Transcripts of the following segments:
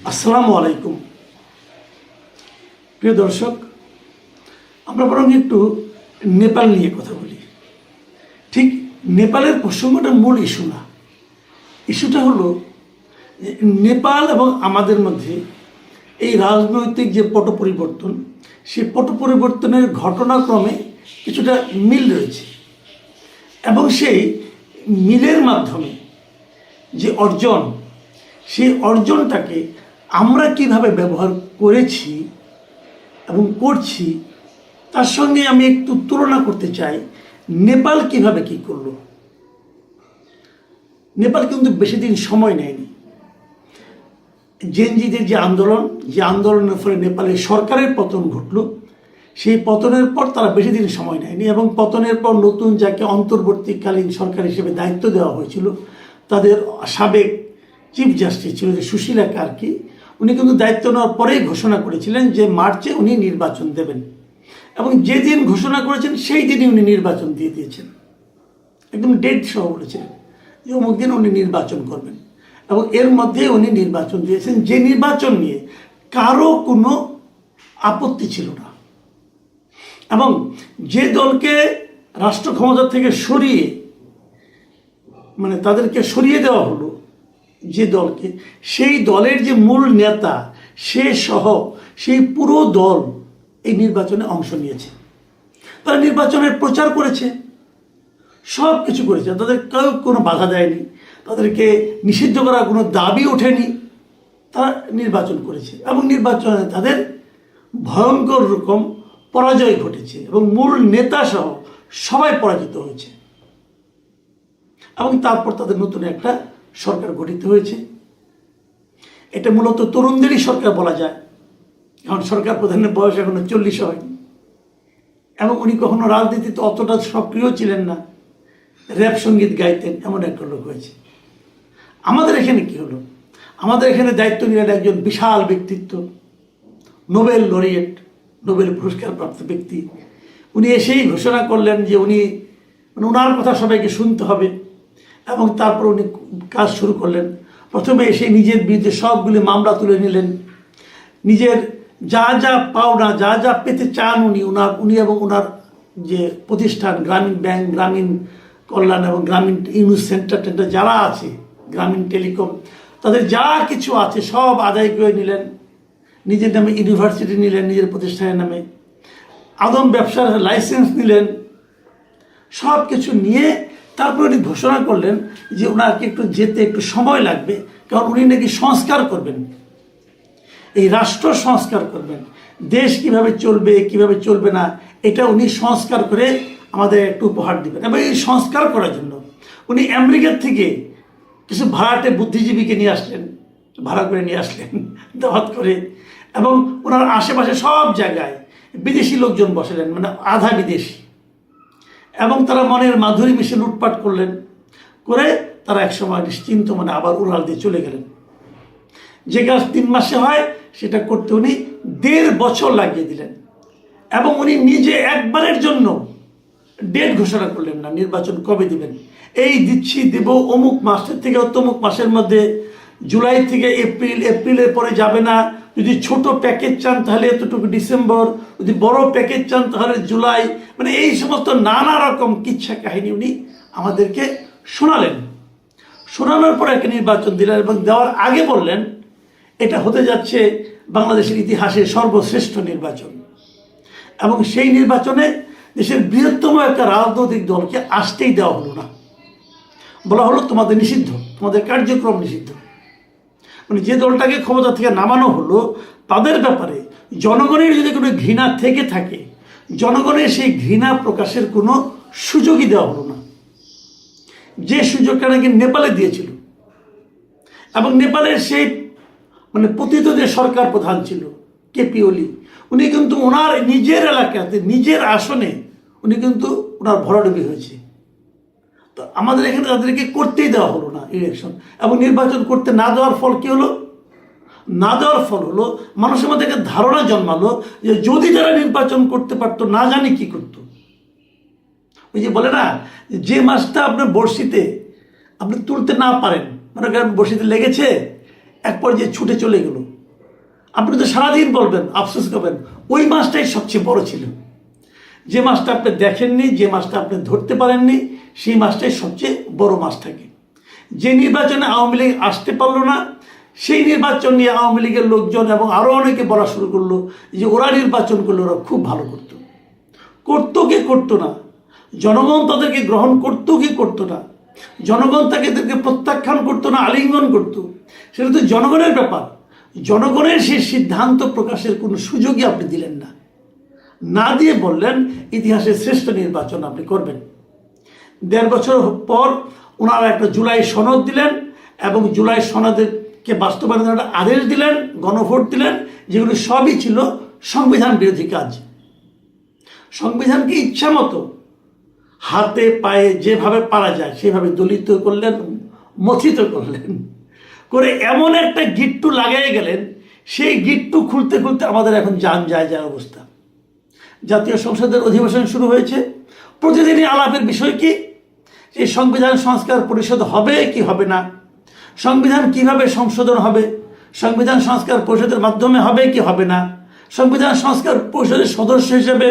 আসসালামু আলাইকুম প্রিয় দর্শক, আমরা বরং একটু নেপাল নিয়ে কথা বলি। ঠিক নেপালের প্রসঙ্গটা মূল ইস্যু না। ইস্যুটা হলো যে নেপাল এবং আমাদের মধ্যে এই রাজনৈতিক যে পট পরিবর্তন, সেই পট পরিবর্তনের ঘটনাক্রমে কিছুটা মিল রয়েছে এবং সেই মিলের মাধ্যমে যে অর্জন, সেই অর্জনটাকে আমরা কিভাবে ব্যবহার করেছি এবং করছি তার সঙ্গে আমি একটু তুলনা করতে চাই নেপাল কিভাবে কি করলো। নেপাল কিন্তু বেশি দিন সময় নেয়নি। জেনজিদের যে আন্দোলনের ফলে নেপালের সরকারের পতন ঘটল, সেই পতনের পর তারা বেশি দিন সময় নেয়নি এবং পতনের পর নতুন যাকে অন্তর্বর্তীকালীন সরকার হিসেবে দায়িত্ব দেওয়া হয়েছিল, তাদের সাবেক চিফ জাস্টিস ছিল যে সুশীলা কার্কি, উনি কিন্তু দায়িত্ব নেওয়ার পরেই ঘোষণা করেছিলেন যে মার্চে উনি নির্বাচন দেবেন এবং যেদিন ঘোষণা করেছেন সেই দিনই উনি নির্বাচন দিয়ে দিয়েছেন। একদম ডেট সহ বলেছিলেন যে অমুক দিন উনি নির্বাচন করবেন এবং এর মধ্যে উনি নির্বাচন দিয়েছেন, যে নির্বাচন নিয়ে কারো কোনো আপত্তি ছিল না। এবং যে দলকে রাষ্ট্র ক্ষমতা থেকে সরিয়ে তাদেরকে সরিয়ে দেওয়া হলো, যে দলকে, সেই দলের যে মূল নেতা সে সহ সেই পুরো দল এই নির্বাচনে অংশ নিয়েছে। তারা নির্বাচনের প্রচার করেছে, সব কিছু করেছে, তাদের কেউ কোনো বাধা দেয়নি, তাদেরকে নিষিদ্ধ করার কোনো দাবি ওঠেনি। তারা নির্বাচন করেছে এবং নির্বাচনে তাদের ভয়ঙ্কর রকম পরাজয় ঘটেছে এবং মূল নেতা সহ সবাই পরাজিত হয়েছে এবং তারপর তাদের নতুন একটা সরকার গঠিত হয়েছে। এটা মূলত তরুণদেরই সরকার বলা যায়, কারণ সরকার প্রধানের বয়স এখনো 40 হয়নি এবং উনি কখনো রাজনীতিতে অতটা সক্রিয় ছিলেন না, র্যাপ সঙ্গীত গাইতেন, এমন একটা লোক হয়েছে। আমাদের এখানে কি হলো? আমাদের এখানে দায়িত্ব নিলেন একজন বিশাল ব্যক্তিত্ব, নোবেল লরিয়েট, নোবেল পুরস্কার প্রাপ্ত ব্যক্তি। উনি এসেই ঘোষণা করলেন যে উনি ওনার কথা সবাইকে শুনতে হবে এবং তারপর উনি কাজ শুরু করলেন। প্রথমে এসে নিজের বিরুদ্ধে সবগুলি মামলা তুলে নিলেন, নিজের যা যা পাওনা, যা যা পেতে চান উনি এবং ওনার যে প্রতিষ্ঠান গ্রামীণ ব্যাংক, গ্রামীণ কল্যাণ এবং গ্রামীণ ইউনিট সেন্টার যারা আছে, গ্রামীণ টেলিকম, তাদের যা কিছু আছে সব আদায় করে নিলেন। নিজের নামে ইউনিভার্সিটি নিলেন, নিজের প্রতিষ্ঠানের নামে আদম ব্যবসার লাইসেন্স নিলেন। সব কিছু নিয়ে তারপর উনি ঘোষণা করলেন যে ওনাকে একটু যেতে একটু সময় লাগবে, কারণ উনি নাকি সংস্কার করবেন, এই রাষ্ট্র সংস্কার করবেন, দেশ কিভাবে চলবে কিভাবে চলবে না এটা উনি সংস্কার করে আমাদের একটু উপহার দিবেন। এবং এই সংস্কার করার জন্য উনি আমেরিকার থেকে কিছু ভাড়াটে বুদ্ধিজীবীকে নিয়ে আসলেন, ভাড়া করে নিয়ে আসলেন দাওয়াত করে, এবং ওনার আশেপাশে সব জায়গায় বিদেশি লোকজন বসালেন, আধা বিদেশি, এবং তারা মনের মাধুরী মিশে লুটপাট করলেন, করে তারা একসময় নিশ্চিন্ত আবার উড়াল দিয়ে চলে গেলেন। যে কাজ 3 মাসে হয় সেটা করতে উনি 1.5 বছর লাগিয়ে দিলেন এবং উনি নিজে একবারের জন্য ডেট ঘোষণা করলেন না, নির্বাচন কবে দিবেন, এই দিচ্ছি দেব অমুক মাসের থেকে তমুক মাসের মধ্যে, জুলাই থেকে এপ্রিল, এপ্রিলের পরে যাবে না, যদি ছোট প্যাকেজ চান তাহলে এতটুকু ডিসেম্বর, যদি বড় প্যাকেজ চান তাহলে জুলাই, এই সমস্ত নানা রকম কিচ্ছা কাহিনী উনি আমাদেরকে শোনালেন। শোনানোর পরে একটা নির্বাচন দিলেন এবং দেওয়ার আগে বললেন এটা হতে যাচ্ছে বাংলাদেশের ইতিহাসে সর্বশ্রেষ্ঠ নির্বাচন এবং সেই নির্বাচনে দেশের বৃহত্তম একটা রাজনৈতিক দলকে আসতেই দেওয়া হলো না। বলা হলো তোমাদের নিষিদ্ধ, তোমাদের কার্যক্রম নিষিদ্ধ। যে দলটাকে ক্ষমতা থেকে নামানো হলো তাদের ব্যাপারে জনগণের যদি কোনো ঘৃণা থেকে থাকে, জনগণের সেই ঘৃণা প্রকাশের কোনো সুযোগই দেওয়া হলো না, যে সুযোগটা নাকি নেপালে দিয়েছিল। এবং নেপালের সেই পতিত যে সরকার প্রধান ছিল কেপি ওলি, উনি কিন্তু ওনার নিজের এলাকাতে নিজের আসনে উনি কিন্তু ওনার ভরাডুবি হয়েছে। তো আমাদের এখানে তাদেরকে করতেই দেওয়া হলো না ইলেকশন, এবং নির্বাচন করতে না দেওয়ার ফল কী হলো? না দেওয়ার ফল হলো মানুষের মধ্যে একটা ধারণা জন্মালো যে যদি তারা নির্বাচন করতে পারতো না জানি কি করতো। ওই যে বলে না, যে মাছটা আপনার বড়শিতে আপনি তুলতে না পারেন, বড়শিতে লেগেছে, এক পর্যায়ে ছুটে চলে গেল, আপনি তো সারাদিন বলবেন, আফসোস করবেন, ওই মাসটাই সবচেয়ে বড় ছিল। যে মাসটা আপনি দেখেননি, যে মাসটা আপনি ধরতে পারেননি, সেই মাসটাই সবচেয়ে বড় মাস থাকে। যে নির্বাচনে আওয়ামী লীগ আসতে পারলো না, সেই নির্বাচন নিয়ে আওয়ামী লীগের লোকজন এবং আরও অনেকে বলা শুরু করলো যে ওরা নির্বাচন করলে ওরা খুব ভালো করতো। করতো কি করতো না, জনগণ তাদেরকে গ্রহণ করতো কি করতো না, জনগণ তাদেরকে প্রত্যাখ্যান করতো না আলিঙ্গন করতো, সেটা তো জনগণের ব্যাপার। জনগণের সেই সিদ্ধান্ত প্রকাশের কোনো সুযোগই আপনি দিলেন না, না দিয়ে বললেন ইতিহাসের শ্রেষ্ঠ নির্বাচন আপনি করবেন। 1.5 বছর পর ওনারা একটা জুলাই সনদ দিলেন এবং জুলাই সনদকে বাস্তবায়নের একটা আদেশ দিলেন, গণভোট দিলেন, যেগুলো সবই ছিল সংবিধান বিরোধী কাজ। সংবিধানকে ইচ্ছা মতো হাতে পায়ে যেভাবে পারা যায় সেভাবে দলিত করলেন, মথিত করলেন, করে এমন একটা গিট্টু লাগাই গেলেন, সেই গিট্টু খুলতে খুলতে আমাদের এখন যান যায় অবস্থা। জাতীয় সংসদের অধিবেশন শুরু হয়েছে, প্রতিদিনই আলাপের বিষয় কি, এই সংবিধান সংস্কার পরিষদ হবে কি হবে না, সংবিধান কিভাবে সংশোধন হবে, সংবিধান সংস্কার পরিষদের মাধ্যমে হবে কি হবে না, সংবিধান সংস্কার পরিষদের সদস্য হিসেবে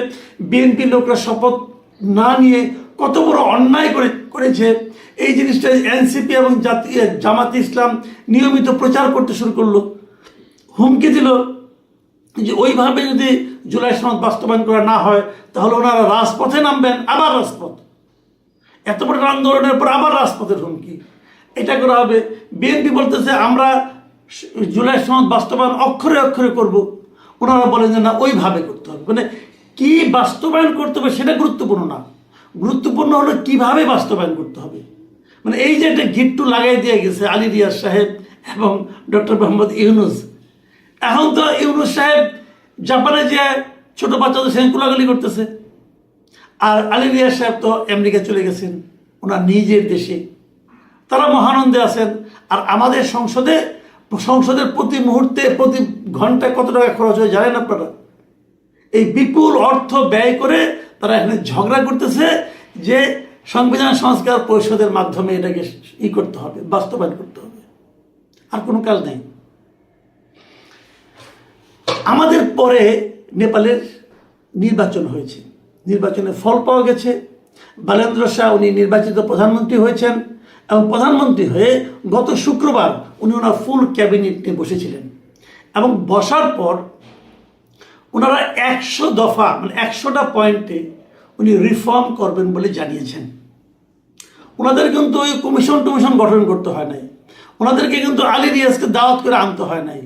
বিএনপি লোকরা শপথ না নিয়ে কত বড় অন্যায় করেছে, এই জিনিসটা এনসিপি এবং জামাতে ইসলাম নিয়মিত প্রচার করতে শুরু করলো, হুমকি দিল যে ওইভাবে যদি জুলাই সনদ বাস্তবায়ন করা না হয় তাহলে ওনারা রাজপথে নামবেন, আবার রাজপথ, এত বড় আন্দোলনের পর আবার রাজপথের হুমকি, এটা করা হবে। বিএনপি বলতেছে আমরা জুলাই সনদ বাস্তবায়ন অক্ষরে অক্ষরে করব, ওনারা বলেন যে না ওইভাবে করতে হবে। মানে কি বাস্তবায়ন করতে হবে সেটা গুরুত্বপূর্ণ না, গুরুত্বপূর্ণ হলো কিভাবে বাস্তবায়ন করতে হবে। মানে এই যে একটা গিট্টু লাগাই দিয়ে গেছে আলী রিয়াজ সাহেব এবং ডক্টর মোহাম্মদ ইউনুস। এখন তো ইউনুস সাহেব জাপানে যে ছোট বাচ্চাদের সঙ্গে কোলাগুলি করতেছে, আর আলী রিয়াজ সাহেব তো আমেরিকা চলে গেছেন ওনার নিজের দেশে, তারা মহানন্দে আছেন। আর আমাদের সংসদের প্রতি মুহূর্তে প্রতি ঘন্টায় কত টাকা খরচ হয় জানেন আপনারা? এই বিপুল অর্থ ব্যয় করে তারা এখানে ঝগড়া করতেছে যে সংবিধান সংস্কার পরিষদের মাধ্যমে এটাকে করতে হবে, বাস্তবায়ন করতে হবে, আর কোনো কাজ নেই। আমাদের পরে নেপালের নির্বাচন হয়েছে, নির্বাচনের ফল পাওয়া গেছে, বালেন্দ্র শাহ উনি নির্বাচিত প্রধানমন্ত্রী হয়েছেন এবং প্রধানমন্ত্রী হয়ে গত শুক্রবার উনি ওনার ফুল ক্যাবিনেট নিয়ে বসেছিলেন এবং বসার পর ওনারা 100 দফা মানে 100টা পয়েন্টে উনি রিফর্ম করবেন বলে জানিয়েছেন। ওনাদের কিন্তু ওই কমিশন গঠন করতে হয় নাই, ওনাদেরকে কিন্তু আলী রিয়াজকে দাওয়াত করে আনতে হয় নাই।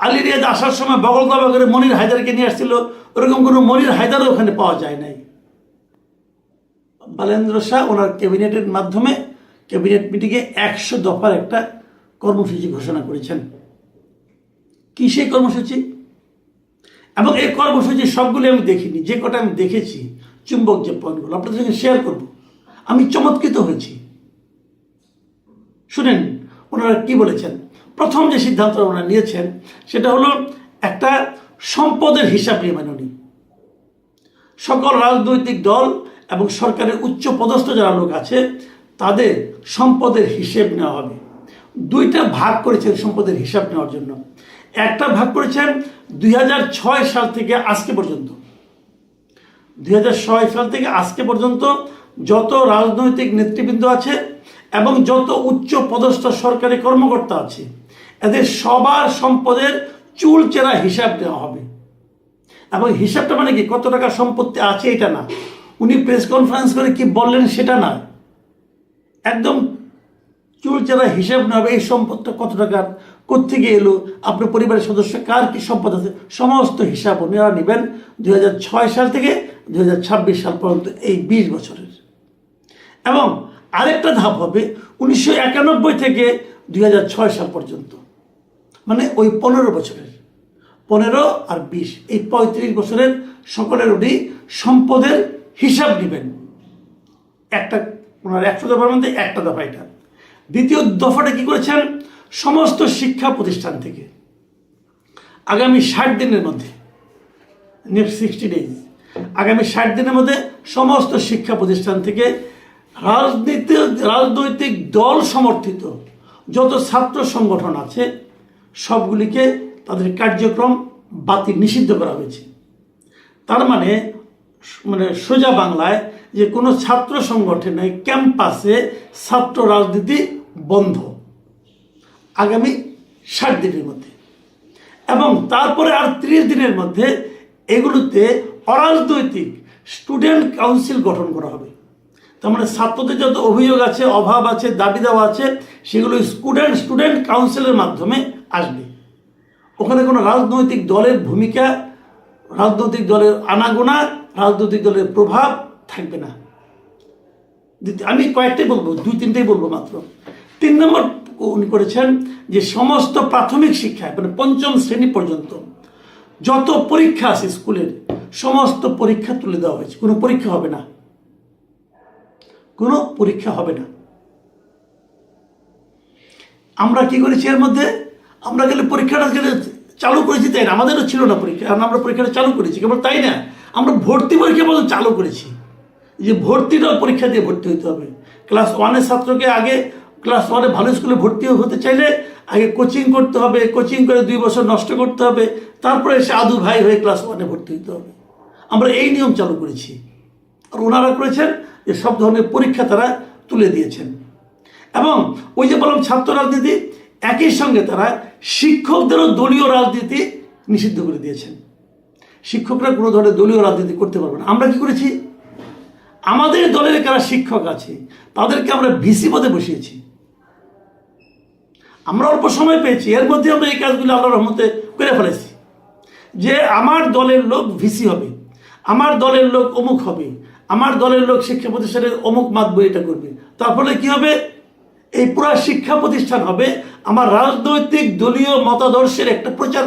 আলী রিয়াজ আসার সময় বগল দাবা করে মনির হায়দারকে নিয়ে আসছিল, ওরকম কোনো মনির হায়দারও ওখানে পাওয়া যায় নাই। বালেন্দ্র শাহ ওনার ক্যাবিনেটের মাধ্যমে ক্যাবিনেট মিটিংয়ে 100 দফার একটা কর্মসূচি ঘোষণা করেছেন। কি সেই কর্মসূচি? এবং এই কর্মসূচি সবগুলি আমি দেখিনি, যে কটা আমি দেখেছি চুম্বক যে পয়েন্টগুলো আপনাদের সঙ্গে শেয়ার করব, আমি চমৎকৃত হয়েছি। শুনেন ওনারা কি বলেছেন। প্রথম যে সিদ্ধান্ত ওনারা নিয়েছেন সেটা হলো একটা সম্পদের হিসাব নিয়ে উনি সকল রাজনৈতিক দল এবং সরকারের উচ্চ পদস্থ যারা লোক আছে তাদের সম্পদের হিসেব নেওয়া হবে। 2টা ভাগ করেছেন সম্পদের হিসাব নেওয়ার জন্য। একটা ভাগ করেছেন 2006 সাল থেকে আজকে পর্যন্ত, 2006 সাল থেকে আজকে পর্যন্ত যত রাজনৈতিক নেতৃবৃন্দ আছে এবং যত উচ্চ পদস্থ সরকারি কর্মকর্তা আছে এদের সবার সম্পদের চুলচেরা হিসাব দেওয়া হবে। এবং হিসাবটা মানে কি কত টাকা সম্পত্তি আছে এটা না, উনি প্রেস কনফারেন্স করে কি বললেন সেটা না, একদম চুলচেরা হিসাব নেওয়া হবে। এই সম্পদটা কত টাকার, কোত্থেকে এলো, আপনার পরিবারের সদস্য কার কি সম্পদ আছে, সমস্ত হিসাব ওনারা নেবেন 2006 সাল থেকে 2026 সাল পর্যন্ত, এই 20 বছরের। এবং আরেকটা ধাপ হবে 1991 থেকে 2006 সাল পর্যন্ত, মানে ওই 15 বছরের, 15 আর 20 এই 35 বছরের সকলের উনি সম্পদের হিসাব নেবেন। একটা ওনার 100 দফার মধ্যে একটা দফা এটা। দ্বিতীয় দফাটা কি করেছেন, সমস্ত শিক্ষা প্রতিষ্ঠান থেকে আগামী 60 দিনের মধ্যে, নেক্সট 60 ডেজ, আগামী 60 দিনের মধ্যে সমস্ত শিক্ষা প্রতিষ্ঠান থেকে রাজনৈতিক দল সমর্থিত যত ছাত্র সংগঠন আছে সবগুলিকে তাদের কার্যক্রম বাতিল নিষিদ্ধ করা হয়েছে। তার মানে সোজা বাংলায় যে কোনো ছাত্র সংগঠনে ক্যাম্পাসে ছাত্র রাজনীতি বন্ধ আগামী 60 দিনের মধ্যে, এবং তারপরে আর 30 দিনের মধ্যে এগুলোতে অরাজনৈতিক স্টুডেন্ট কাউন্সিল গঠন করা হবে। তার মানে ছাত্রদের যত অভিযোগ আছে, অভাব আছে, দাবি দেওয়া আছে, সেগুলো স্টুডেন্ট কাউন্সিলের মাধ্যমে আসবে। ওখানে কোনো রাজনৈতিক দলের ভূমিকা, রাজনৈতিক দলের আনাগোনা, রাজনৈতিক দলের প্রভাব থাকবে না। আমি কয়েকটাই বলবো, 2-3টাই বলবো মাত্র। 3 নম্বর উনি করেছেন যে সমস্ত প্রাথমিক শিক্ষায় মানে 5ম শ্রেণী পর্যন্ত যত পরীক্ষা আছে স্কুলের সমস্ত পরীক্ষা তুলে দেওয়া হয়েছে। কোনো পরীক্ষা হবে না, কোনো পরীক্ষা হবে না। আমরা কি করেছি এর মধ্যে? আমরা গেলে পরীক্ষাটা চালু করেছি, তাই না? আমাদেরও ছিল না পরীক্ষা, কারণ আমরা পরীক্ষাটা চালু করেছি। কেবল তাই না, আমরা ভর্তি পরীক্ষা পর্যন্ত চালু করেছি, যে ভর্তিটাও পরীক্ষা দিয়ে ভর্তি হতে হবে। ক্লাস 1-এর ছাত্রকে আগে ক্লাস 1-এ ভালো স্কুলে ভর্তি হতে চাইলে আগে কোচিং করতে হবে, কোচিং করে 2 বছর নষ্ট করতে হবে, তারপরে এসে আদু ভাই হয়ে ক্লাস 1-এ ভর্তি হতে হবে। আমরা এই নিয়ম চালু করেছি, আর ওনারা করেছেন যে সব ধরনের পরীক্ষা তারা তুলে দিয়েছেন। এবং ওই যে বললাম ছাত্র রাজনীতি, একই সঙ্গে তারা শিক্ষকদেরও দলীয় রাজনীতি নিষিদ্ধ করে দিয়েছেন। শিক্ষকরা কোনো ধরনের দলীয় রাজনীতি করতে পারবে না। আমরা কি করেছি? আমাদের দলের যারা শিক্ষক আছে তাদেরকে আমরা ভিসি পদে বসিয়েছি। আমরা অল্প সময় পেয়েছি, এর মধ্যে আমরা এই কাজগুলো আল্লাহর রহমতে করে ফেলেছি, যে আমার দলের লোক ভিসি হবে, আমার দলের লোক অমুক হবে, আমার দলের লোক শিক্ষা প্রতিষ্ঠানের অমুক মাতবো এটা করবে। তার ফলে কি হবে? এই পুরা শিক্ষা প্রতিষ্ঠান হবে আমার রাজনৈতিক দলীয় মতাদর্শের একটা প্রচার